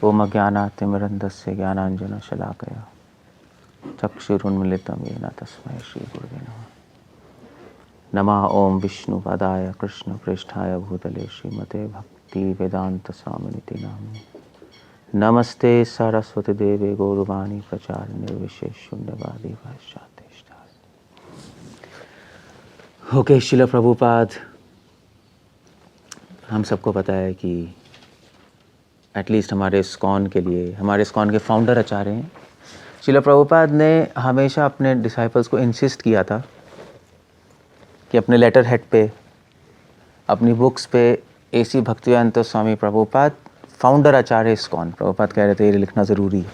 ओम ज्ञानातिमिरन्धस्य ज्ञानाञ्जनशलाकया चक्षुरुन्मिलितं येन तस्मै श्रीगुरवे नमः। नमः ओम विष्णुपदाय कृष्णप्रेष्ठाय भूतले श्रीमते भक्तिवेदान्तस्वामिनिति नामिने। नमस्ते सरस्वती देवे गौरवाणी प्रचारिणे विशेषशून्यवादी भाष्यादेष्टाय। ओके, शिला प्रभुपाद, हम सबको पता है कि एटलीस्ट हमारे इस्कॉन के लिए, हमारे इस्कॉन के फाउंडर आचार्य हैं। शिला प्रभुपाद ने हमेशा अपने डिसाइपल्स को इंसिस्ट किया था कि अपने लेटर हेड पे, अपनी बुक्स पे एसी भक्तिवेदांत स्वामी प्रभुपाद फाउंडर आचार्य इस्कॉन। प्रभुपाद कह रहे थे ये लिखना ज़रूरी है।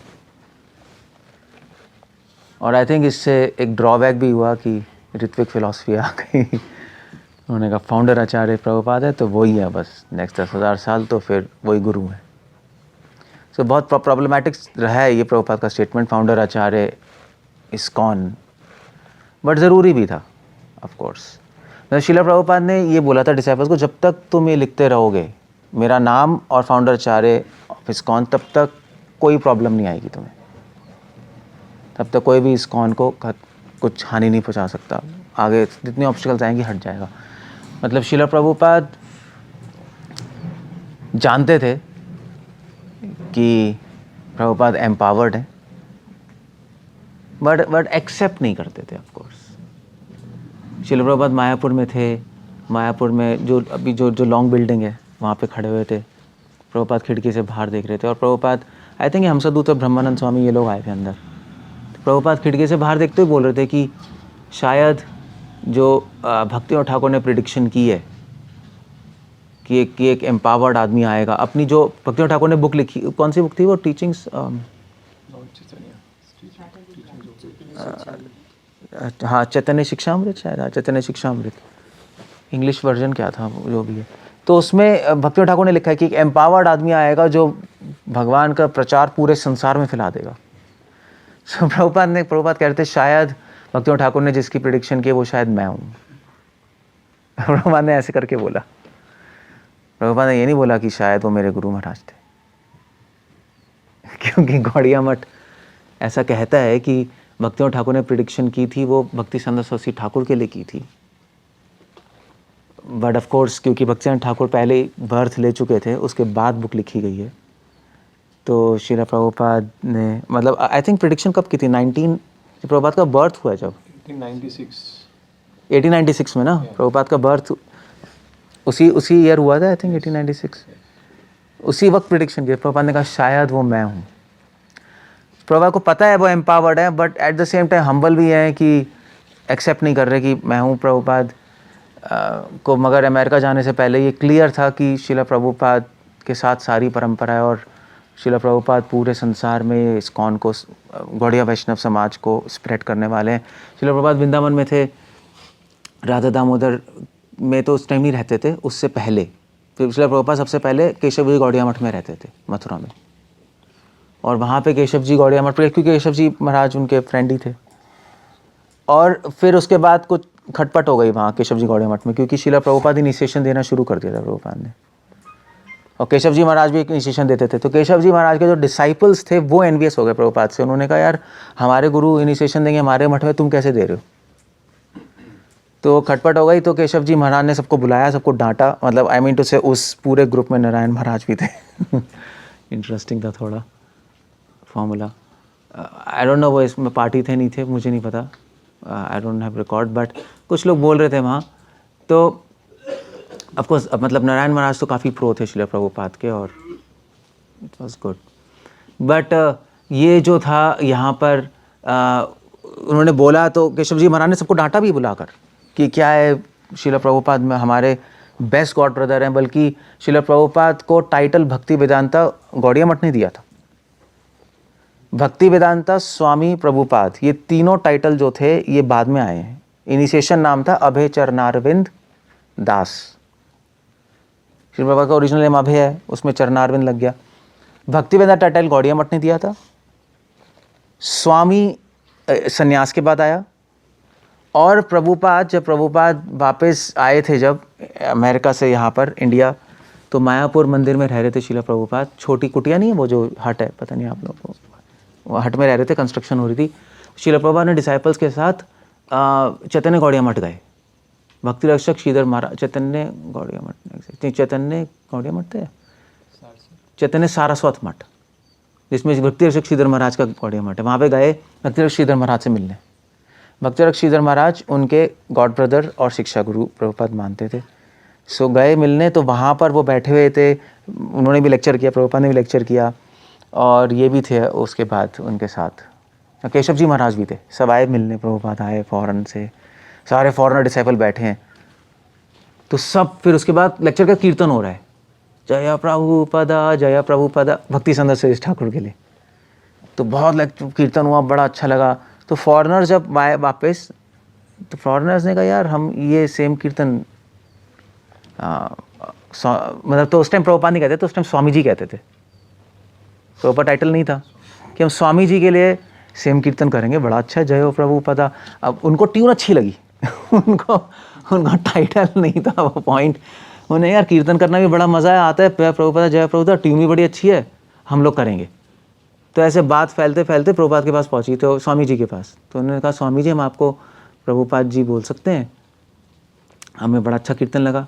और आई थिंक इससे एक ड्रॉबैक भी हुआ कि ऋत्विक फिलॉसफी आ गई। उन्होंने कहा फाउंडर आचार्य प्रभुपाद है तो वही है, बस नेक्स्ट 10,000 साल तो फिर वही गुरु है। सो बहुत प्रॉब्लमेटिक रहा है ये प्रभुपाद का statement, founder Acharya ISKCON, but ज़रूरी भी था ऑफ कोर्स। शिला प्रभुपाद ने ये बोला था डिसाइपल्स को, जब तक तुम ये लिखते रहोगे मेरा नाम और फाउंडर आचार्य ऑफ इस्कॉन, तब तक कोई प्रॉब्लम नहीं आएगी तुम्हें, तब तक कोई भी इस्कॉन को कुछ हानि नहीं पहुंचा सकता। आगे जितनी ऑब्स्टिकल्स आएंगी हट जाएगा। मतलब शिला प्रभुपाद जानते थे कि प्रभुपाद एम्पावर्ड है, बट एक्सेप्ट नहीं करते थे ऑफ कोर्स। शिला प्रभुपाद मायापुर में थे। मायापुर में जो अभी जो लॉन्ग बिल्डिंग है वहाँ पे खड़े हुए थे। प्रभुपाद खिड़की से बाहर देख रहे थे और प्रभुपाद, आई थिंक हमसदूत और ब्रह्मानंद स्वामी ये लोग आए थे अंदर। तो प्रभुपाद खिड़की से बाहर देखते हुए बोल रहे थे कि शायद जो भक्तिनाथ ठाकुर ने प्रिडिक्शन की है कि एक एम्पावर्ड आदमी आएगा। अपनी जो भक्तिनाथ ठाकुर ने बुक लिखी, कौन सी बुक थी वो, टीचिंग्स, हाँ चैतन्य शिक्षामृत, शायद हाँ चैतन्य शिक्षामृत, इंग्लिश वर्जन क्या था जो भी है। तो उसमें भक्तिनाथ ठाकुर ने लिखा है कि एक एम्पावर्ड आदमी आएगा जो भगवान का प्रचार पूरे संसार में फैला देगा। सो प्रभुपाद कह रहे थे शायद भक्तिनाथ ठाकुर ने जिसकी प्रेडिक्शन की वो शायद मैं हूँ। प्रभुपाद ने ऐसे करके बोला। प्रभुपाद ने ये नहीं बोला कि शायद वो मेरे गुरु महाराज थे, क्योंकि गौड़िया मठ ऐसा कहता है कि भक्तिनाथ ठाकुर ने प्रेडिक्शन की थी वो भक्ति सरस्वती ठाकुर के लिए की थी। बट ऑफ कोर्स क्योंकि भक्तिनाथ ठाकुर पहले बर्थ ले चुके थे, उसके बाद बुक लिखी गई है। तो शिला प्रभुपाद ने, मतलब आई थिंक प्रेडिक्शन कब की थी, 19 प्रभुपाद का बर्थ हुआ जब 1896 में ना, प्रभुपाद का बर्थ उसी ईयर हुआ था आई थिंक 1896। उसी वक्त प्रेडिक्शन किया। प्रभुपाद ने कहा शायद वो मैं हूँ। प्रभुपाद को पता है वो एम्पावर्ड है, but at the same time humble भी है कि एक्सेप्ट नहीं कर रहे कि मैं हूँ। प्रभुपाद को मगर अमेरिका जाने से पहले ये क्लियर था कि शिला प्रभुपाद के साथ सारी परंपरा है और शिला प्रभुपाद पूरे संसार में इस्कॉन को, गौड़िया वैष्णव समाज को स्प्रेड करने वाले हैं। शिला प्रभुपाद वृंदावन में थे, राधा दामोदर में तो उस टाइम नहीं रहते थे, उससे पहले। फिर शिला प्रभुपाद सबसे पहले केशव जी गौड़िया मठ में रहते थे, मथुरा में। और वहाँ पे केशव जी गौड़िया मठ पर, क्योंकि केशव जी महाराज उनके फ्रेंड ही थे। और फिर उसके बाद कुछ खटपट हो गई वहाँ केशव जी गौड़िया मठ में, क्योंकि शिला प्रभुपाद इनिशिएशन देना शुरू कर दिया था प्रभुपाद ने, और केशव जी महाराज भी एक इनिशिएशन देते थे। तो केशव जी महाराज के जो डिसाइपल्स थे वो एनवियस हो गए प्रभुपाद से। उन्होंने कहा यार हमारे गुरु इनिशिएशन देंगे हमारे मठ में, तुम कैसे दे रहे हो। तो खटपट हो गई। तो केशव जी महाराज ने सबको बुलाया, सबको डांटा, मतलब आई मीन टू से उस पूरे ग्रुप में नारायण महाराज भी थे। इंटरेस्टिंग था थोड़ा फॉर्मूला। आई डोंट नो वो इसमें पार्टी थे नहीं थे, मुझे नहीं पता, I don't have record, but कुछ लोग बोल रहे थे वहाँ। तो ऑफकोर्स मतलब नारायण महाराज तो काफ़ी प्रो थे शिला प्रभुपाद के और इट वॉज गुड। बट ये जो था यहाँ पर उन्होंने बोला तो केशव जी महाराज ने सबको डांटा भी बुलाकर कि क्या है, शिला प्रभुपाद में हमारे बेस्ट गॉड ब्रदर हैं। बल्कि शिला प्रभुपाद को टाइटल भक्ति वेदांता गौड़िया मठ ने दिया था। भक्ति वेदांता स्वामी प्रभुपाद, ये तीनों टाइटल जो थे ये बाद में आए हैं। इनिशिएशन नाम था अभय चरणारविंद दास। श्री प्रभुपाद का ओरिजिनल नेम अभय है, उसमें चरणारविंद लग गया। भक्ति वेदांता टाइटल गौड़िया मठ ने दिया था। स्वामी सन्यास के बाद आया। और प्रभुपाद, जब प्रभुपाद वापस आए थे जब अमेरिका से यहाँ पर इंडिया, तो मायापुर मंदिर में रह रहे थे शिला प्रभुपाद, छोटी कुटिया नहीं है वो जो हट है, पता नहीं आप लोग को, वो हट में रह रहे थे, कंस्ट्रक्शन हो रही थी। शिला प्रभुपाद ने डिसाइपल्स के साथ चैतन्य गौड़िया मठ गए। भक्ति रक्षक श्रीधर महाराज, चैतन्य गौड़िया मठ, चैतन्य गौड़िया मठ थे, चैतन्य सारस्वत मठ, जिसमें भक्ति रक्षक श्रीधर महाराज का गौड़िया मठ है। वहाँ पे गए भक्ति रक्षक श्रीधर महाराज से मिलने। भक्ति रक्षक श्रीधर महाराज उनके गॉड ब्रदर और शिक्षा गुरु प्रभुपाद मानते थे। सो गए मिलने, तो वहाँ पर वो बैठे हुए थे, उन्होंने भी लेक्चर किया, प्रभुपाद ने भी लेक्चर किया, और ये भी थे उसके बाद उनके साथ केशव जी महाराज भी थे। सब आए मिलने, प्रभुपाद आए फॉरेन से, सारे फॉरेनर डिसाइपल बैठे हैं। तो सब फिर उसके बाद लेक्चर का कीर्तन हो रहा है, जय प्रभुपदा जय प्रभुपदा, भक्ति सुंदर सुरेश ठाकुर के लिए। तो बहुत कीर्तन हुआ, बड़ा अच्छा लगा। तो फॉरेनर जब आए वापस, तो फॉरेनर्स ने कहा यार हम ये सेम कीर्तन मतलब, तो उस टाइम प्रभुपाद नहीं कहते थे, उस टाइम स्वामी जी कहते थे। प्रभुपाद टाइटल नहीं था कि हम स्वामी जी के लिए सेम कीर्तन करेंगे, बड़ा अच्छा है, जय हो प्रभुपदा। अब उनको ट्यून अच्छी लगी उनका टाइटल नहीं था वो पॉइंट। उन्हें यार कीर्तन करना भी बड़ा मज़ा है, आता है प्रभुपदा जय प्रभुपदा, ट्यून भी बड़ी अच्छी है, हम लोग करेंगे। तो ऐसे बात फैलते फैलते प्रभुपाद के पास पहुंची, तो स्वामी जी के पास। तो उन्होंने कहा स्वामी जी हम आपको प्रभुपाद जी बोल सकते हैं, हमें बड़ा अच्छा कीर्तन लगा।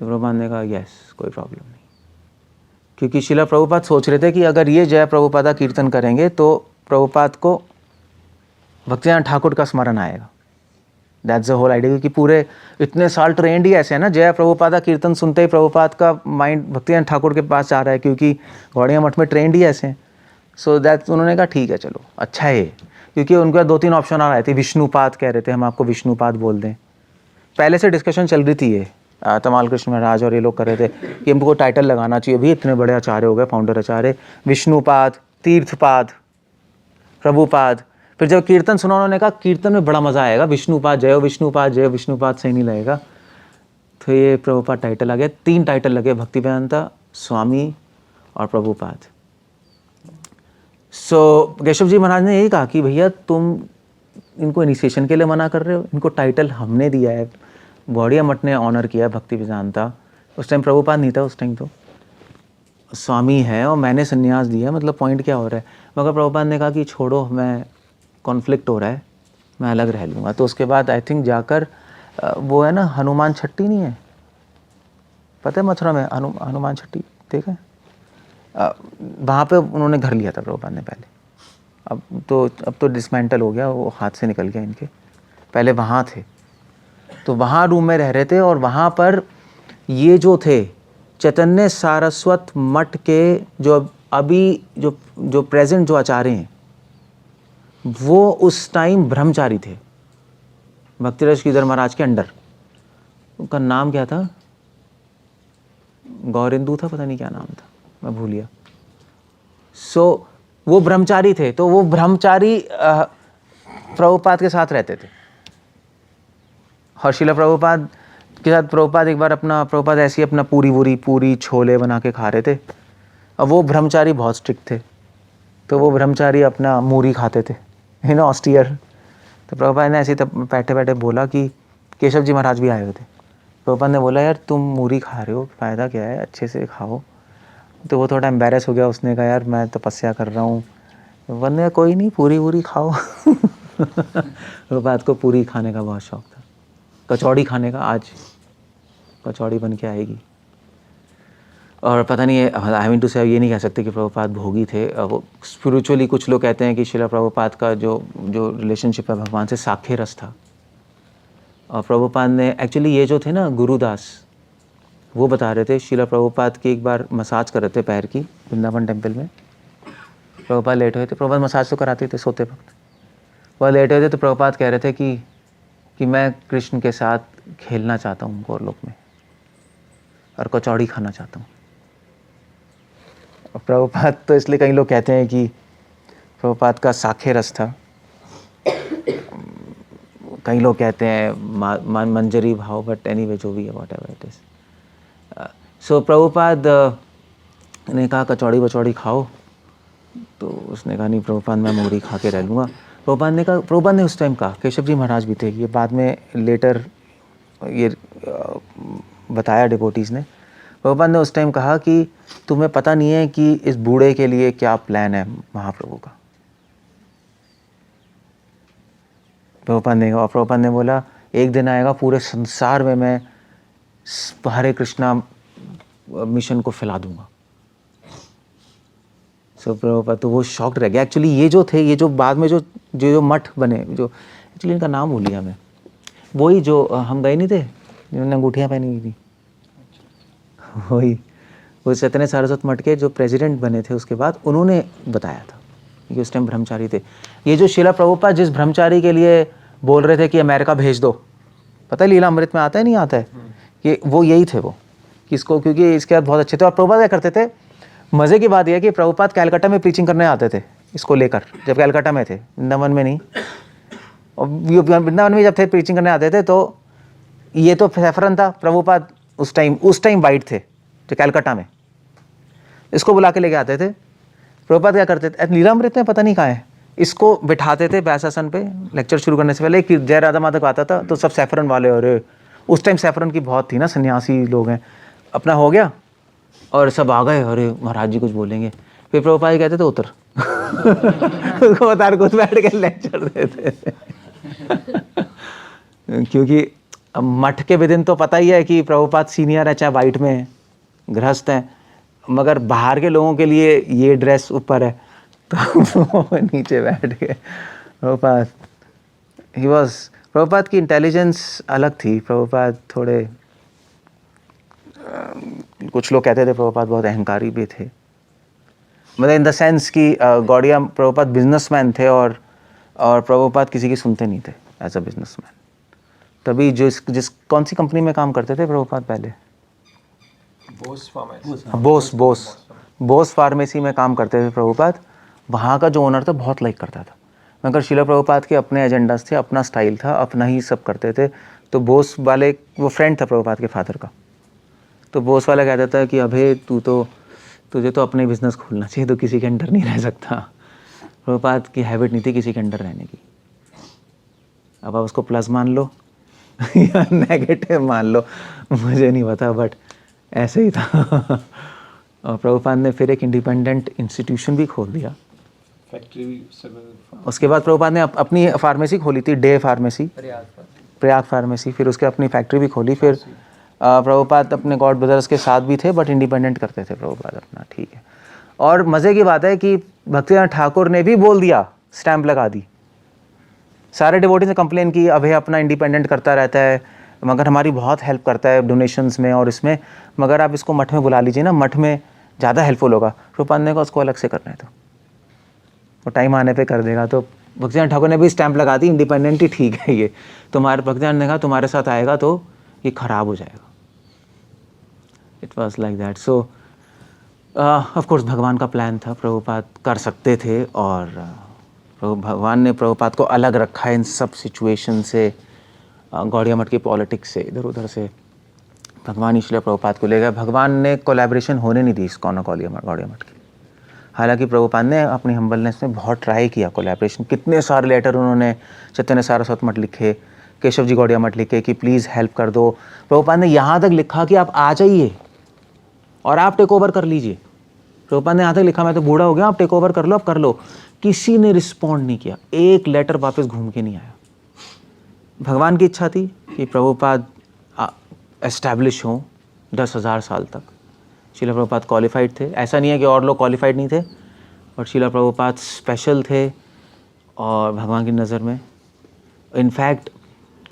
तो प्रभुपाद ने कहा यस, कोई प्रॉब्लम नहीं, क्योंकि शिला प्रभुपाद सोच रहे थे कि अगर ये जय प्रभुपादा कीर्तन करेंगे तो प्रभुपाद को भक्तिनाथ ठाकुर का स्मरण आएगा। दैट्स द होल आइडिया, क्योंकि पूरे इतने साल ट्रेंड ही ऐसे है ना, जय प्रभुपादा कीर्तन सुनते ही प्रभुपाद का माइंड भक्तिनाथ ठाकुर के पास जा रहा है, क्योंकि गौड़िया मठ में ट्रेंड ही ऐसे हैं। सो दैट उन्होंने कहा ठीक है चलो अच्छा है ये, क्योंकि उनके 2-3 ऑप्शन आ रहे थे। विष्णुपाद कह रहे थे हम आपको विष्णुपाद बोल दें, पहले से डिस्कशन चल रही थी ये, तमाल कृष्ण महाराज और ये लोग कर रहे थे कि हमको टाइटल लगाना चाहिए, भी इतने बड़े आचार्य हो गए, फाउंडर आचार्य, विष्णुपाद, तीर्थपाद, प्रभुपाद। फिर जब कीर्तन सुना उन्होंने कहा कीर्तन में बड़ा मज़ा आएगा, विष्णुपाद जय विष्णुपाद सही नहीं लगेगा। तो ये प्रभुपाद टाइटल आ गया, 3 टाइटल लगे, भक्तिवेदांता, स्वामी और प्रभुपाद। सो केशव जी महाराज ने यही कहा कि भैया तुम इनको इनिशिएशन के लिए मना कर रहे हो, इनको टाइटल हमने दिया है, गौड़िया मठ ने ऑनर किया भक्ति वेदांता। उस टाइम प्रभुपाद नहीं था, उस टाइम तो स्वामी है और मैंने संन्यास दिया, मतलब पॉइंट क्या हो रहा है। मगर प्रभुपाद ने कहा कि छोड़ो, मैं कॉन्फ्लिक्ट हो रहा है, मैं अलग रह लूँगा। तो उसके बाद आई थिंक जाकर वो है ना हनुमान छट्टी नहीं है, पता है मथुरा में हनुमान छट्टी देखा है, वहाँ पे उन्होंने घर लिया था प्रभुपाद ने पहले। अब तो डिसमेंटल हो गया, वो हाथ से निकल गया इनके, पहले वहाँ थे। तो वहाँ रूम में रह रहे थे, और वहाँ पर ये जो थे चैतन्य सारस्वत मठ के जो अभी जो प्रेजेंट जो आचार्य हैं, वो उस टाइम ब्रह्मचारी थे भक्तिरस श्रीधर महाराज के अंडर। उनका नाम क्या था, गौरेंदु था, पता नहीं क्या नाम था, मैं भूल गया। सो वो ब्रह्मचारी थे, तो वो ब्रह्मचारी प्रभुपाद के साथ रहते थे। और शिला प्रभुपाद के साथ प्रभुपाद एक बार प्रभुपाद ऐसी अपना पूरी छोले बना के खा रहे थे, और वो ब्रह्मचारी बहुत स्ट्रिक्ट थे, तो वो ब्रह्मचारी अपना मूरी खाते थे, ऑस्टियर। तो प्रभुपाद ने ऐसे तब बैठे बैठे बोला कि केशव जी महाराज भी आए हुए थे। प्रभुपाद ने बोला यार तुम मूरी खा रहे हो, फ़ायदा क्या है, अच्छे से खाओ। तो वो थोड़ा एम्बैरेस हो गया, उसने कहा यार मैं तपस्या कर रहा हूँ। वरना कोई नहीं, पूरी खाओ प्रभुपाद को पूरी खाने का बहुत शौक था, कचौड़ी खाने का। आज कचौड़ी बन के आएगी। और पता नहीं, आई मीन टू से ये नहीं कह सकते कि प्रभुपाद भोगी थे। वो स्पिरिचुअली कुछ लोग कहते हैं कि शिला प्रभुपाद का जो रिलेशनशिप है भगवान से साखे रस था। और प्रभुपाद ने एक्चुअली ये जो थे ना गुरुदास, वो बता रहे थे शिला प्रभुपाद की एक बार मसाज कर रहे थे पैर की वृंदावन टेम्पल में। प्रभुपाद लेटे हुए थे, प्रभुपाद मसाज तो कराते थे सोते वक्त। वह लेटे हुए थे तो प्रभुपाद कह रहे थे कि मैं कृष्ण के साथ खेलना चाहता हूँ गोलोक में, और कचौड़ी खाना चाहता हूँ। और प्रभुपाद तो इसलिए कई लोग कहते हैं कि प्रभुपाद का साखे रस था, कई लोग कहते हैं मंजरी भाव, बट एनीवे जो भी है वॉट एवर इट इज़। सो प्रभुपाद ने कहा कचौड़ी वचौड़ी खाओ, तो उसने कहा नहीं प्रभुपाद मैं मूरी खा के रह लूँगा। प्रभुपाद ने उस टाइम कहा, केशव जी महाराज भी थे, ये बाद में लेटर ये बताया डिवोटीज़ ने। प्रभुपाद ने उस टाइम कहा कि तुम्हें पता नहीं है कि इस बूढ़े के लिए क्या प्लान है महाप्रभु का। प्रभुपाद ने बोला एक दिन आएगा पूरे संसार में मैं हरे कृष्णा मिशन को फैला दूंगा। सो प्रभुपाद तो वो शॉक्ड रह गया। एक्चुअली ये जो थे, ये जो बाद में जो मठ बने, जो एक्चुअली इनका नाम भूल लिया मैं, वही जो हम गए नहीं थे जिन्होंने अंगूठियाँ पहनी हुई थी, वही वो चैतन्य सारस्वत मठ के जो प्रेसिडेंट बने थे उसके बाद, उन्होंने बताया था कि उस टाइम ब्रह्मचारी थे। ये जो शिला प्रभुपाद जिस ब्रह्मचारी के लिए बोल रहे थे कि अमेरिका भेज दो, पता है लीला अमृत में आता है नहीं आता है, कि वो यही थे वो, किसको, क्योंकि इसके बाद बहुत अच्छे थे। और प्रभुपाद क्या करते थे, मज़े की बात यह है कि प्रभुपाद कैलकाटा में प्रीचिंग करने आते थे इसको लेकर, जब कैलकाटा में थे, वृंदावन में नहीं। और वृंदावन में जब थे प्रीचिंग करने आते थे, तो ये तो सैफरन था, प्रभुपाद उस टाइम वाइट थे जो कैलकाटा में, इसको बुला के लेके आते थे। प्रभुपाद क्या करते थे, लीलामृत में पता नहीं कहाँ है, इसको बिठाते थे बैसासन पे, लेक्चर शुरू करने से पहले कि जय राधा माधव आता था तो सब सैफरन वाले, और उस टाइम सैफरन की बहुत थी ना, सन्यासी लोग हैं, अपना हो गया और सब आ गए, अरे महाराज जी कुछ बोलेंगे, फिर प्रभुपाद जी कहते थे उतर उसको बता कुछ बैठ के लेक्चर देते क्योंकि मठ के विदिन तो पता ही है कि प्रभुपाद सीनियर है, चाहे वाइट में गृहस्थ हैं, मगर बाहर के लोगों के लिए ये ड्रेस ऊपर है तो नीचे बैठ के प्रभुपाद, प्रभुपाद की इंटेलिजेंस अलग थी। प्रभुपाद थोड़े कुछ लोग कहते थे प्रभुपाद बहुत अहंकारी भी थे, मतलब इन द सेंस कि गौड़िया प्रभुपाद बिजनेसमैन थे, और प्रभुपाद किसी की सुनते नहीं थे एज अ बिजनेसमैन। तभी जिस कौन सी कंपनी में काम करते थे प्रभुपाद पहले, बोस फार्मेसी में काम करते थे प्रभुपाद। वहाँ का जो ओनर था बहुत लाइक करता था, मगर शिला प्रभुपाद के अपने एजेंडास थे, अपना स्टाइल था, अपना ही सब करते थे। तो बोस वाले, वो फ्रेंड था प्रभुपाद के फादर का, तो बोस वाला कहता था कि अभे तुझे तो अपने बिजनेस खोलना चाहिए, तो किसी के अंडर नहीं रह सकता। प्रभुपाद की हैबिट नहीं थी किसी के अंडर रहने की। अब आप उसको प्लस मान लो या नेगेटिव मान लो, मुझे नहीं पता, बट ऐसे ही था और प्रभुपाद ने फिर एक इंडिपेंडेंट इंस्टीट्यूशन भी खोल दिया, फैक्ट्री भी। उसके बाद प्रभुपाद ने अपनी फार्मेसी खोली थी, डे फार्मेसी, प्रयाग फार्मेसी, फिर उसके अपनी फैक्ट्री भी खोली। फिर प्रभुपाद अपने गॉड ब्रदर्स के साथ भी थे, बट इंडिपेंडेंट करते थे प्रभुपाद अपना, ठीक है। और मज़े की बात है कि भक्तिनाथ ठाकुर ने भी बोल दिया, स्टैंप लगा दी, सारे डिवोटी ने कंप्लेन की, अभय अपना इंडिपेंडेंट करता रहता है, मगर हमारी बहुत हेल्प करता है डोनेशंस में और इसमें, मगर आप इसको मठ में बुला लीजिए ना, मठ में ज़्यादा हेल्पफुल होगा। प्रभुपाद ने कहा उसको अलग से करना है तो वो टाइम आने पे कर देगा। तो भक्तिनाथ ठाकुर ने भी स्टैंप लगा दी, इंडिपेंडेंट ही ठीक है ये, तुम्हारे भक्तिनाथ ने कहा तुम्हारे साथ आएगा तो ये ख़राब हो जाएगा। It was like that. So of course भगवान का प्लान था, प्रभुपाद कर सकते थे, और भगवान ने प्रभुपाद को अलग रखा है इन सब सिचुएशन से, गौड़िया मठ की पॉलिटिक्स से, इधर उधर से। भगवान इसलिए प्रभुपाद को ले गए। भगवान ने कोलैबोरेशन होने नहीं दी इस गौड़िया मठ की। हालांकि प्रभुपाद ने अपनी हम्बलनेस में बहुत ट्राई किया कोलैबोरेशन, कितने सारे लेटर उन्होंने चैतन्य सारस्वत मठ लिखे, केशव जी गौड़िया मठ लिखे कि प्लीज़ हेल्प कर दो। प्रभुपाद ने यहाँ तक लिखा कि आप आ जाइए और आप टेक ओवर कर लीजिए। प्रभुपाद ने यहाँ तक लिखा, मैं तो बूढ़ा हो गया, आप टेक ओवर कर लो, आप कर लो। किसी ने रिस्पॉन्ड नहीं किया, एक लेटर वापस घूम के नहीं आया। भगवान की इच्छा थी कि प्रभुपाद एस्टैब्लिश हों 10,000 साल तक। शिला प्रभुपाद क्वालिफाइड थे, ऐसा नहीं है कि और लोग क्वालिफाइड नहीं थे, बट शिला प्रभुपाद स्पेशल थे और भगवान की नज़र में। इनफैक्ट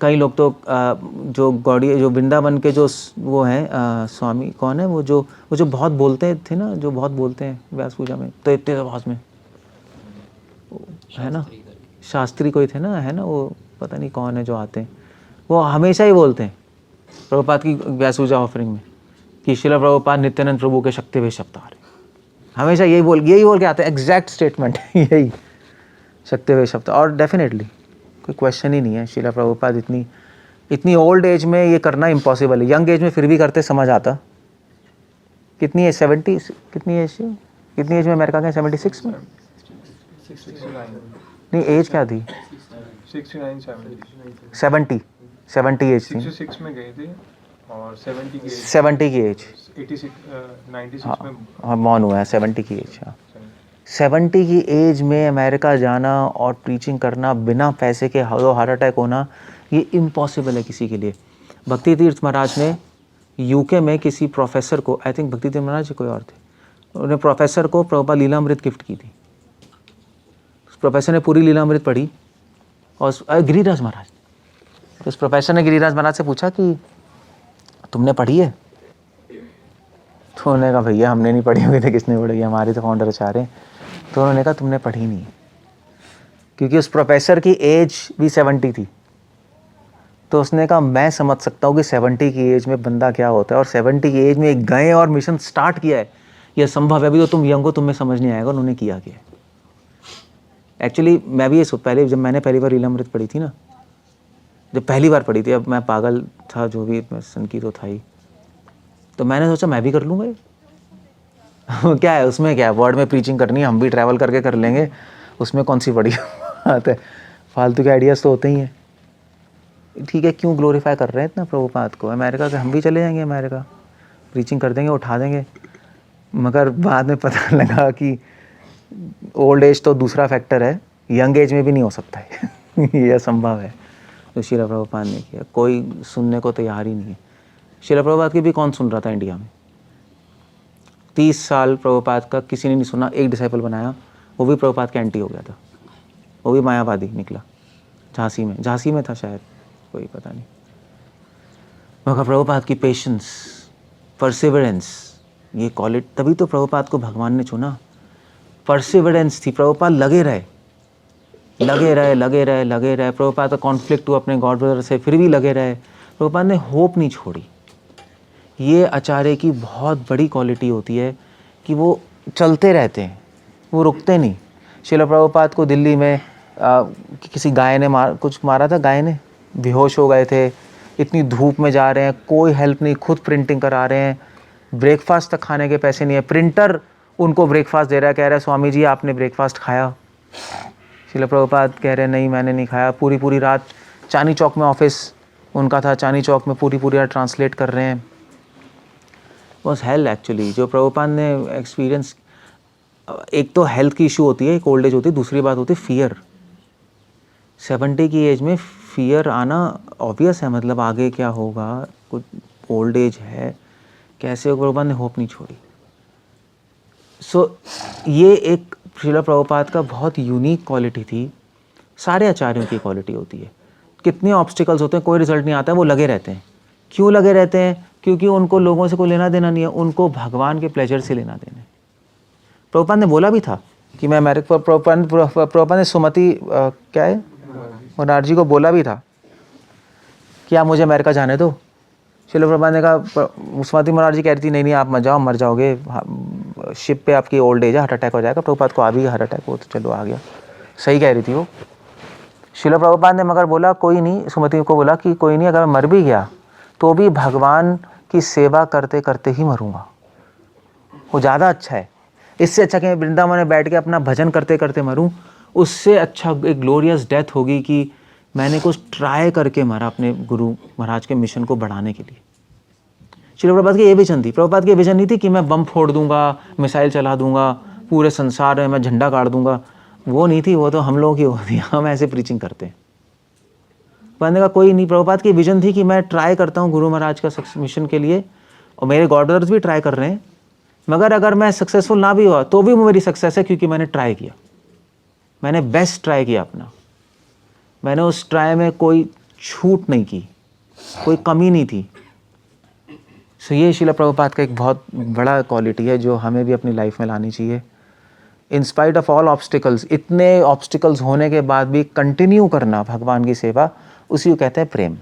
कई लोग तो जो वृंदावन के जो वो हैं स्वामी, कौन है वो जो बहुत बोलते थे ना, जो बहुत बोलते हैं व्यास पूजा में, तो इतने आवाज़ में है ना, शास्त्री कोई थे ना, है ना, वो पता नहीं कौन है जो आते हैं, वो हमेशा ही बोलते हैं प्रभुपाद की व्यास पूजा ऑफरिंग में कि शिला प्रभुपाद नित्यानंद प्रभु के शक्ति वे शब्दार, हमेशा यही बोल के आते हैं। एग्जैक्ट स्टेटमेंट यही, शक्ति वे शब्द। और डेफिनेटली कोई क्वेश्चन ही नहीं है, शिला प्रभुपाद इतनी ओल्ड एज में ये करना इम्पॉसिबल है। यंग एज में फिर भी करते, समझ आता। कितनी एज, 70, कितनी एज में अमेरिका गए? 76 में नहीं, एज क्या थी? 69, 70 70 एज थी। 66 में गए थे और 70 की 70 की एज 86 96 में हाँ मौन हुआ है 70 की एज। हाँ 70 की एज में अमेरिका जाना और प्रीचिंग करना बिना पैसे के, हार्ट अटैक होना, ये इम्पॉसिबल है किसी के लिए। भक्ति तीर्थ महाराज ने यूके में किसी प्रोफेसर को, आई थिंक भक्ति तीर्थ महाराज कोई और थे, उन्हें प्रोफेसर को प्रभुपाद लीलामृत गिफ्ट की थी। उस प्रोफेसर ने पूरी लीलामृत पढ़ी और गिरिराज महाराज, तो उस प्रोफेसर ने गिरिराज महाराज से पूछा कि तुमने पढ़ी है? तो उन्होंने कहा भैया हमने नहीं पढ़ी हुई थी, किसने पढ़ी, हमारे तो फाउंडर आचार्य हैं। तो उन्होंने कहा तुमने पढ़ी नहीं, क्योंकि उस प्रोफेसर की एज भी 70 थी। तो उसने कहा मैं समझ सकता हूँ कि 70 की एज में बंदा क्या होता है, और 70 की एज में एक गए और मिशन स्टार्ट किया है, यह संभव है। अभी तो तुम यंग हो, तुम्हें समझ नहीं आएगा उन्होंने किया क्या। एक्चुअली मैं भी ये पहले, जब मैंने पहली बार लीलामृत पढ़ी थी ना, जब पहली बार पढ़ी थी, अब मैं पागल था जो भी, सन की तो था ही, तो मैंने सोचा मैं भी कर लूँगा ये। क्या है उसमें, क्या है, वर्ड में प्रीचिंग करनी है, हम भी ट्रैवल करके कर लेंगे, उसमें कौन सी बड़ी बात है, फालतू के आइडियाज़ तो होते ही हैं। ठीक है, क्यों ग्लोरीफाई कर रहे हैं इतना प्रभुपाद को? अमेरिका के हम भी चले जाएंगे, अमेरिका प्रीचिंग कर देंगे, उठा देंगे। मगर बाद में पता लगा कि ओल्ड एज तो दूसरा फैक्टर है, यंग एज में भी नहीं हो सकता है ये असंभव है। तो श्रील प्रभुपाद ने किया, कोई सुनने को तैयार ही नहीं है। श्रील प्रभुपाद की भी कौन सुन रहा था इंडिया में? 30 साल प्रभुपाद का किसी ने नहीं सुना। एक डिसाइपल बनाया, वो भी प्रभुपाद के एंटी हो गया था, वो भी मायावादी निकला। झांसी में था शायद, कोई पता नहीं। मगर प्रभुपाद की पेशेंस, परसिवरेंस, ये क्वालिटी, तभी तो प्रभुपाद को भगवान ने चुना। परसिवरेंस थी, प्रभुपाद लगे रहे। प्रभुपाद का कॉन्फ्लिक्ट हुआ अपने गॉड ब्रदर से, फिर भी लगे रहे। प्रभुपाद ने होप नहीं छोड़ी। ये आचार्य की बहुत बड़ी क्वालिटी होती है कि वो चलते रहते हैं, वो रुकते नहीं। श्रील प्रभुपाद को दिल्ली में किसी गाय ने कुछ मारा था, गाय ने, बेहोश हो गए थे, इतनी धूप में जा रहे हैं, कोई हेल्प नहीं, खुद प्रिंटिंग करा रहे हैं, ब्रेकफास्ट तक खाने के पैसे नहीं है, प्रिंटर उनको ब्रेकफास्ट दे रहा है, कह रहा है स्वामी जी आपने ब्रेकफास्ट खाया? श्रील प्रभुपाद कह रहे हैं नहीं मैंने नहीं खाया। पूरी रात चांदनी चौक में ऑफिस उनका था, चांदनी चौक में पूरी रात ट्रांसलेट कर रहे हैं। वॉज हेल एक्चुअली जो प्रभुपाद ने एक्सपीरियंस। एक तो हेल्थ की इशू होती है, एक ओल्ड एज होती है, दूसरी बात होती है फियर। 70 की एज में फियर आना ऑब्वियस है, मतलब आगे क्या होगा, कुछ ओल्ड एज है, कैसे प्रभुपाद ने होप नहीं छोड़ी। सो ये एक श्रील प्रभुपाद का बहुत यूनिक क्वालिटी थी। सारे आचार्यों की क्वालिटी होती है। कितने ऑब्स्टिकल्स होते हैं, कोई रिजल्ट नहीं आता है, वो लगे रहते हैं। क्यों लगे रहते हैं? क्योंकि उनको लोगों से कोई लेना देना नहीं है, उनको भगवान के प्लेजर से लेना देना है। प्रभुपाद ने बोला भी था कि मैं अमेरिका, प्रभुपाद ने सुमति क्या है मुरारजी को बोला भी था कि आप मुझे अमेरिका जाने दो। श्रील प्रभुपाद ने कहा, सुमति मुरारजी कह रही थी नहीं आप मत जाओ, मर जाओगे, शिप पे आपकी ओल्ड एज है, हार्ट अटैक हो जाएगा। प्रभुपाद को आ भी हार्ट अटैक, वो तो चलो आ गया, सही कह रही थी वो। श्रील प्रभुपाद ने मगर बोला कोई नहीं, सुमति को बोला कि कोई नहीं, अगर मर भी गया तो भी भगवान की सेवा करते करते ही मरूंगा, वो ज़्यादा अच्छा है। इससे अच्छा कि मैं वृंदावन में बैठ के अपना भजन करते करते मरूं, उससे अच्छा एक ग्लोरियस डेथ होगी कि मैंने कुछ ट्राई करके मरा अपने गुरु महाराज के मिशन को बढ़ाने के लिए। श्रील प्रभुपाद की ये विजन थी। प्रभुपाद की विजन नहीं थी कि मैं बम फोड़ दूंगा, मिसाइल चला दूंगा, पूरे संसार में मैं झंडा गाड़ दूंगा, वो नहीं थी। वो तो हम लोगों की होती है, हम ऐसे प्रीचिंग करते हैं। कहने का कोई नहीं। प्रभुपाद की विजन थी कि मैं ट्राई करता हूँ गुरु महाराज का मिशन के लिए, और मेरे गॉड ब्रदर्स भी ट्राई कर रहे हैं, मगर अगर मैं सक्सेसफुल ना भी हुआ तो भी वो मेरी सक्सेस है, क्योंकि मैंने ट्राई किया, मैंने बेस्ट ट्राई किया अपना, मैंने उस ट्राई में कोई छूट नहीं की, कोई कमी नहीं थी। सो ये श्रील प्रभुपाद का एक बहुत बड़ा क्वालिटी है जो हमें भी अपनी लाइफ में लानी चाहिए। In spite of all obstacles, इतने ऑब्स्टिकल्स होने के बाद भी कंटिन्यू करना भगवान की सेवा, उसी को कहते हैं प्रेम।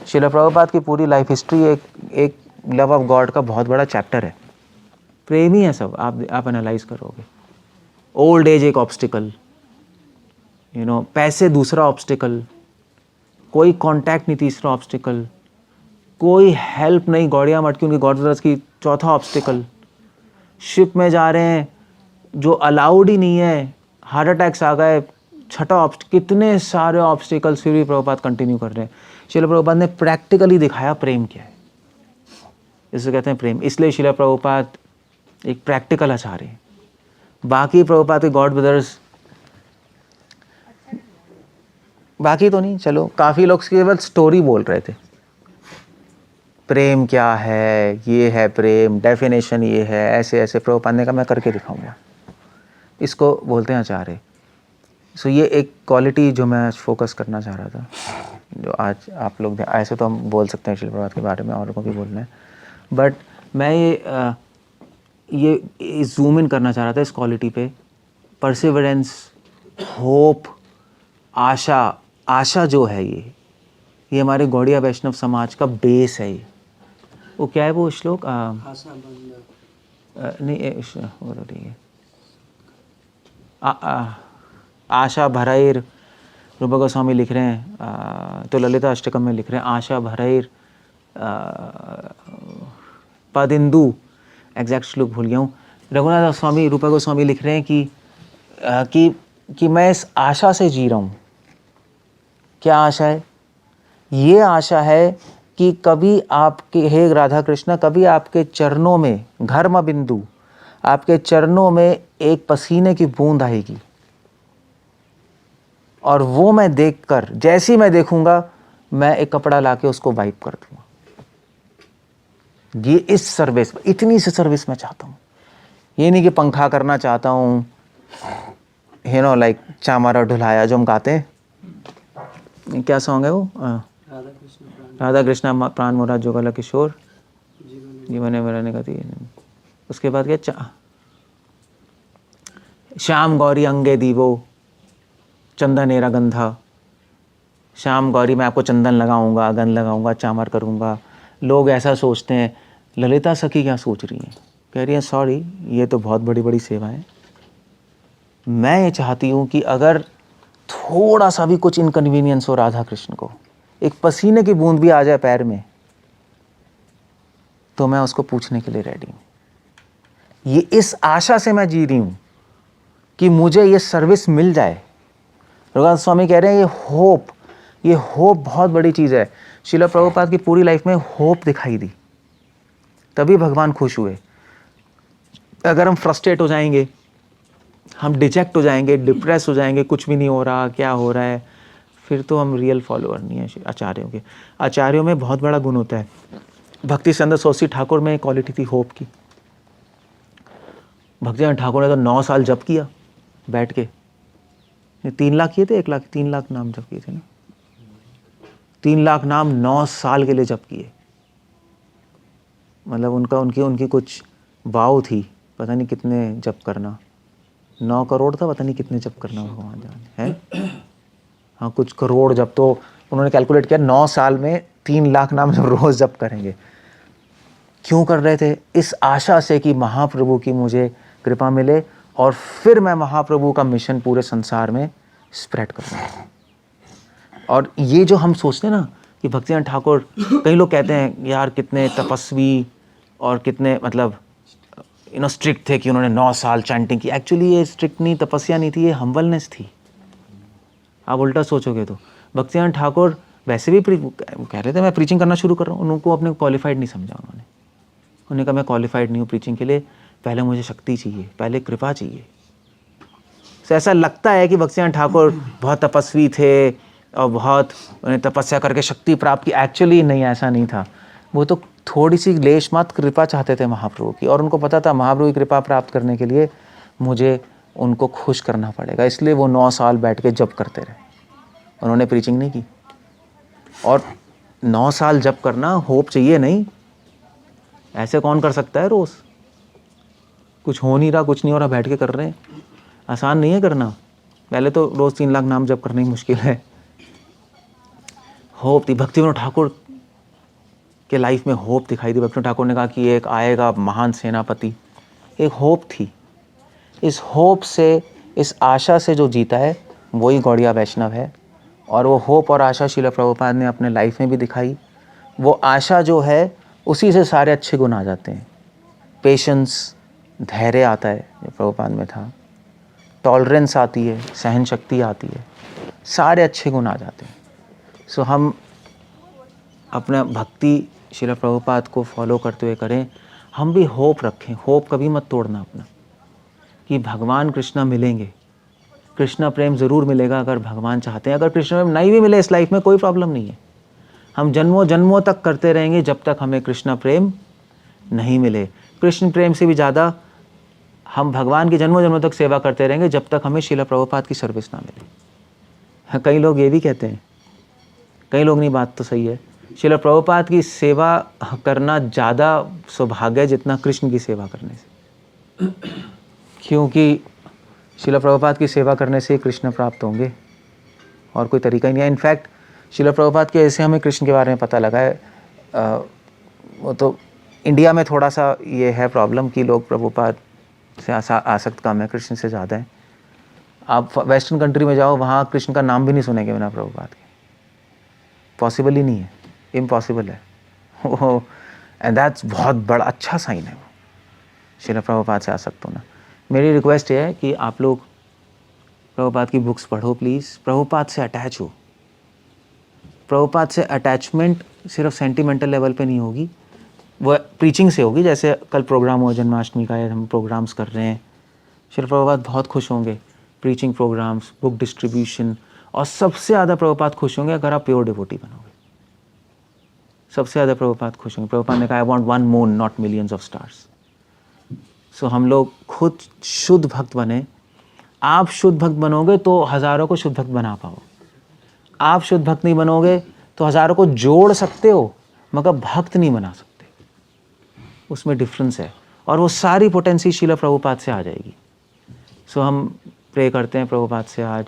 श्रील प्रभुपाद की पूरी लाइफ हिस्ट्री एक लव ऑफ गॉड का बहुत बड़ा चैप्टर है। प्रेम ही है सब। आप एनालाइज करोगे, ओल्ड एज एक ऑब्स्टिकल, पैसे दूसरा ऑब्स्टिकल, कोई कांटेक्ट नहीं तीसरा ऑब्स्टिकल, कोई हेल्प नहीं, गौड़िया मटकी उनकी गॉड ब्रदर्स की चौथा ऑब्स्टिकल, शिप में जा रहे हैं जो अलाउड ही नहीं है, हार्ट अटैक्स आ गए, छठा ऑब्स्टिकल, कितने सारे ऑब्स्टिकल्स फिर भी प्रभुपाद कंटिन्यू कर रहे हैं। श्रील प्रभुपाद ने प्रैक्टिकली दिखाया प्रेम क्या है। जिसे कहते हैं प्रेम। इसलिए शिला प्रभुपाद एक प्रैक्टिकल आचार्य हैं। बाकी प्रभुपाद के गॉड ब्रदर्स, बाकी तो नहीं, चलो काफ़ी लोग केवल स्टोरी बोल रहे थे, प्रेम क्या है, ये है प्रेम, डेफिनेशन ये है, ऐसे ऐसे। प्रभुपाद ने कहा मैं करके दिखाऊंगा। इसको बोलते हैं आचार्य। सो ये एक क्वालिटी जो मैं आज फोकस करना चाह रहा था, जो आज आप लोग, ऐसे तो हम बोल सकते हैं शिला प्रभुपाद के बारे में, और को भी बोलना है, बट मैं ये जूम इन करना चाह रहा था इस क्वालिटी पे। परसिवरेंस, होप, आशा। आशा जो है ये हमारे गौड़िया वैष्णव समाज का बेस है। ये वो क्या है वो श्लोक, नहीं वो तो ठीक है, आशा भरैर, रूप गोस्वामी लिख रहे हैं, तो ललिता अष्टकम में लिख रहे हैं, आशा भरैर पदिंदु, एग्जैक्ट श्लोक भूल गया हूँ। रघुनाथ स्वामी, रूप गोस्वामी लिख रहे हैं कि मैं इस आशा से जी रहा हूँ। क्या आशा है? ये आशा है कि कभी आपके, हे राधा कृष्ण, कभी आपके चरणों में, घर्म बिंदु, आपके चरणों में एक पसीने की बूंद आएगी, और वो मैं देखकर, जैसे ही मैं देखूंगा, मैं एक कपड़ा लाके उसको वाइप कर दूंगा। ये इस सर्विस, इतनी सी सर्विस मैं चाहता हूँ। ये नहीं कि पंखा करना चाहता हूँ, लाइक चामारा ढुलाया जो हम गाते हैं, क्या सॉन्ग है वो, राधा कृष्ण प्राण मोरा जोगला किशोर जीवन मरने का थी। उसके बाद क्या, श्याम गौरी अंगे दीवो चंदनेरा गंधा। श्याम गौरी, मैं आपको चंदन लगाऊंगा, गंध लगाऊंगा, चामर करूंगा। लोग ऐसा सोचते हैं। ललिता सखी क्या सोच रही हैं? कह रही हैं सॉरी, ये तो बहुत बड़ी बड़ी सेवा है। मैं ये चाहती हूँ कि अगर थोड़ा सा भी कुछ इनकन्वीनियंस हो राधा कृष्ण को, एक पसीने की बूंद भी आ जाए पैर में, तो मैं उसको पूछने के लिए रेडी हूँ। ये इस आशा से मैं जी रही हूँ कि मुझे ये सर्विस मिल जाए। रघुनाथ स्वामी कह रहे हैं ये होप बहुत बड़ी चीज़ है। शिला प्रभुपाद की पूरी लाइफ में होप दिखाई दी, तभी भगवान खुश हुए। अगर हम फ्रस्ट्रेट हो जाएंगे, हम डिजेक्ट हो जाएंगे, डिप्रेस हो जाएंगे, कुछ भी नहीं हो रहा, क्या हो रहा है, फिर तो हम रियल फॉलोअर नहीं है आचार्यों के। आचार्यों में बहुत बड़ा गुण होता है। भक्ति सिद्धांत सरस्वती ठाकुर में क्वालिटी थी होप की। भक्ति सिद्धांत ठाकुर ने तो 9 साल जप किया बैठ के। 3 लाख किए थे, 1 लाख, 3 लाख नाम जप किए थे ना। 3 लाख नाम 9 साल के लिए जप किए। मतलब उनकी कुछ वाव थी, पता नहीं कितने जप करना, 9 करोड़ था, पता नहीं कितने जप करना भगवान जाने है। हाँ, कुछ करोड़ जप। तो उन्होंने कैलकुलेट किया 9 साल में 3 लाख नाम जब रोज जप करेंगे। क्यों कर रहे थे? इस आशा से कि महाप्रभु की मुझे कृपा मिले और फिर मैं महाप्रभु का मिशन पूरे संसार में स्प्रेड करूँगा। और ये जो हम सोचते हैं ना कि भक्तिनाथ ठाकुर, कई लोग कहते हैं यार कितने तपस्वी और कितने मतलब स्ट्रिक्ट थे कि उन्होंने 9 साल चैंटिंग की। एक्चुअली ये स्ट्रिक्ट नहीं, तपस्या नहीं थी, ये हम्बलनेस थी। आप उल्टा सोचोगे तो भक्तिनाथ ठाकुर वैसे भी कह रहे थे मैं प्रीचिंग करना शुरू कर रहा हूँ। उनको अपने क्वालिफाइड नहीं समझा उन्होंने कहा मैं क्वालिफाइड नहीं हूँ प्रीचिंग के लिए, पहले मुझे शक्ति चाहिए, पहले कृपा चाहिए। तो ऐसा लगता है कि भक्तिनाथ ठाकुर बहुत तपस्वी थे और बहुत उन्हें तपस्या करके शक्ति प्राप्त की। एक्चुअली नहीं, ऐसा नहीं था। वो तो थोड़ी सी लेश मात्र कृपा चाहते थे महाप्रभु की, और उनको पता था महाप्रभु की कृपा प्राप्त करने के लिए मुझे उनको खुश करना पड़ेगा। इसलिए वो 9 साल बैठ के जप करते रहे, उन्होंने प्रीचिंग नहीं की। और 9 साल जप करना होप चाहिए नहीं, ऐसे कौन कर सकता है? रोज कुछ हो नहीं रहा, कुछ नहीं हो रहा, बैठ के कर रहे हैं, आसान नहीं है करना। पहले तो रोज 3 लाख नाम जप करना ही मुश्किल है। होप थी भक्तिविनोद ठाकुर के लाइफ में, होप दिखाई दी। भक्तिविनोद ठाकुर ने कहा कि एक आएगा महान सेनापति, एक होप थी। इस होप से, इस आशा से जो जीता है वही गौड़िया वैष्णव है। और वो होप और आशा श्रील प्रभुपाद ने अपने लाइफ में भी दिखाई। वो आशा जो है उसी से सारे अच्छे गुण आ जाते हैं। पेशेंस, धैर्य आता है जो प्रभुपाद में था, टॉलरेंस आती है, सहन शक्ति आती है, सारे अच्छे गुण आ जाते हैं। सो हम अपना भक्ति शिला प्रभुपाद को फॉलो करते हुए करें। हम भी होप रखें, होप कभी मत तोड़ना अपना, कि भगवान कृष्णा मिलेंगे, कृष्णा प्रेम ज़रूर मिलेगा अगर भगवान चाहते हैं। अगर कृष्ण प्रेम नहीं भी मिले इस लाइफ में कोई प्रॉब्लम नहीं है, हम जन्मों जन्मों तक करते रहेंगे जब तक हमें कृष्णा प्रेम नहीं मिले। कृष्ण प्रेम से भी ज़्यादा हम भगवान की जन्मों जन्मों तक सेवा करते रहेंगे जब तक हमें शिला प्रभुपाद की सर्विस ना मिले। हाँ, कई लोग ये भी कहते हैं, कई लोग नहीं, बात तो सही है, शिला प्रभुपाद की सेवा करना ज़्यादा सौभाग्य है जितना कृष्ण की सेवा करने से, क्योंकि शिला प्रभुपाद की सेवा करने से कृष्ण प्राप्त होंगे और कोई तरीका ही नहीं है। इनफैक्ट शिला प्रभुपाद के ऐसे हमें कृष्ण के बारे में पता लगा है, वो तो इंडिया में थोड़ा सा ये है प्रॉब्लम कि लोग प्रभुपाद से आसक्त कम है, कृष्ण से ज़्यादा है। आप वेस्टर्न कंट्री में जाओ, वहाँ कृष्ण का नाम भी नहीं सुनेंगे बिना प्रभुपाद के, पॉसिबल ही नहीं है, इम्पॉसिबल है वो। एंड दैट्स बहुत बड़ा अच्छा साइन है वो, शिला प्रभुपाद से आसक्त होना। मेरी रिक्वेस्ट है कि आप लोग प्रभुपाद की बुक्स पढ़ो प्लीज़, प्रभुपाद से अटैच हो। प्रभुपाद से अटैचमेंट सिर्फ सेंटिमेंटल लेवल पे नहीं होगी, वो प्रीचिंग से होगी। जैसे कल प्रोग्राम हुआ जन्माष्टमी का, हम प्रोग्राम्स कर रहे हैं, शिला प्रभुपाद बहुत खुश होंगे, प्रीचिंग प्रोग्राम्स, बुक डिस्ट्रीब्यूशन। और सबसे ज़्यादा प्रभुपाद खुश होंगे अगर आप प्योर डिवोटी बनोगे, सबसे ज़्यादा प्रभुपाद खुश होंगे। प्रभुपाद ने कहा, I want one moon not millions of stars. So हम लोग खुद शुद्ध भक्त बने। आप शुद्ध भक्त बनोगे तो हज़ारों को शुद्ध भक्त बना पाओ। आप शुद्ध भक्त नहीं बनोगे तो हज़ारों को जोड़ सकते हो मगर भक्त नहीं बना सकते, उसमें डिफरेंस है। और वो सारी पोटेंसी शिला प्रभुपाद से आ जाएगी। सो हम प्रे करते हैं प्रभुपाद से आज,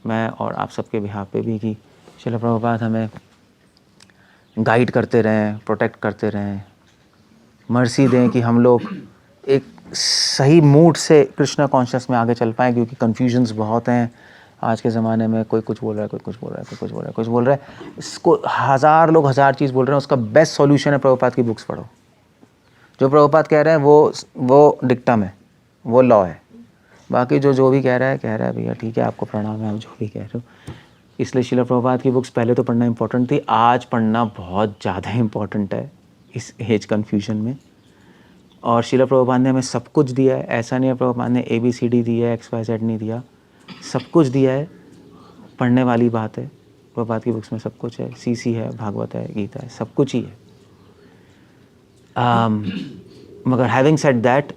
मैं और आप सबके बिहाफ पे भी, कि शिला प्रभुपाद हमें गाइड करते रहें, प्रोटेक्ट करते रहें, मर्सी दें कि हम लोग एक सही मूड से कृष्णा कॉन्शियस में आगे चल पाएँ। क्योंकि कन्फ्यूजन्स बहुत हैं आज के ज़माने में, कोई कुछ बोल रहा है, कोई कुछ बोल रहा है, कोई कुछ बोल रहा है, कुछ बोल रहा है, इसको हज़ार लोग हज़ार चीज़ बोल रहे हैं। उसका बेस्ट सॉल्यूशन है प्रभुपाद की बुक्स पढ़ो। जो प्रभुपाद कह रहे हैं वो डिक्टम है, वो लॉ है। बाकी जो भी कह रहा है भैया ठीक है, आपको प्रणाम है, आप जो भी कह रहे हो। इसलिए शिला प्रभुपाद की बुक्स पहले तो पढ़ना इंपॉर्टेंट थी, आज पढ़ना बहुत ज़्यादा इंपॉर्टेंट है इस एज कन्फ्यूजन में। और शिला प्रभुपाद ने हमें सब कुछ दिया है, ऐसा नहीं है प्रभुपाद ने ABCD दिया है, XYZ नहीं दिया, सब कुछ दिया है। पढ़ने वाली बात है, प्रभुपाद की बुक्स में सब कुछ है, CC है, भागवत है, गीता है, सब कुछ ही है। मगर हैविंग सेड दैट,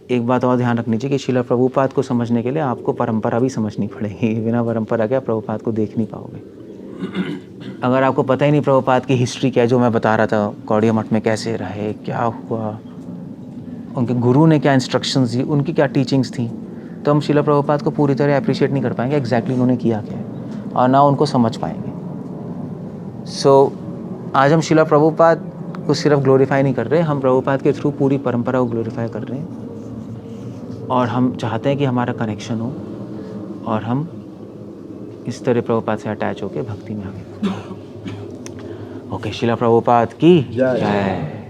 एक बात और ध्यान रखनी चाहिए कि शिला प्रभुपाद को समझने के लिए आपको परंपरा भी समझनी पड़ेगी। बिना परंपरा के आप प्रभुपाद को देख नहीं पाओगे। अगर आपको पता ही नहीं प्रभुपाद की हिस्ट्री क्या है, जो मैं बता रहा था, गौड़िया मठ में कैसे रहे, क्या हुआ, उनके गुरु ने क्या इंस्ट्रक्शंस दी, उनकी क्या टीचिंग्स थी, तो हम शिला प्रभुपाद को पूरी तरह अप्रिशिएट नहीं कर पाएंगे एग्जैक्टली उन्होंने किया क्या है, और ना उनको समझ पाएंगे। सो आज हम शिला प्रभुपाद को सिर्फ ग्लोरीफाई नहीं कर रहे, हम प्रभुपाद के थ्रू पूरी परंपरा को ग्लोरीफाई कर रहे हैं। और हम चाहते हैं कि हमारा कनेक्शन हो और हम इस तरह प्रभुपाद से अटैच होकर भक्ति में आगे। ओके, शिला प्रभुपाद की जय।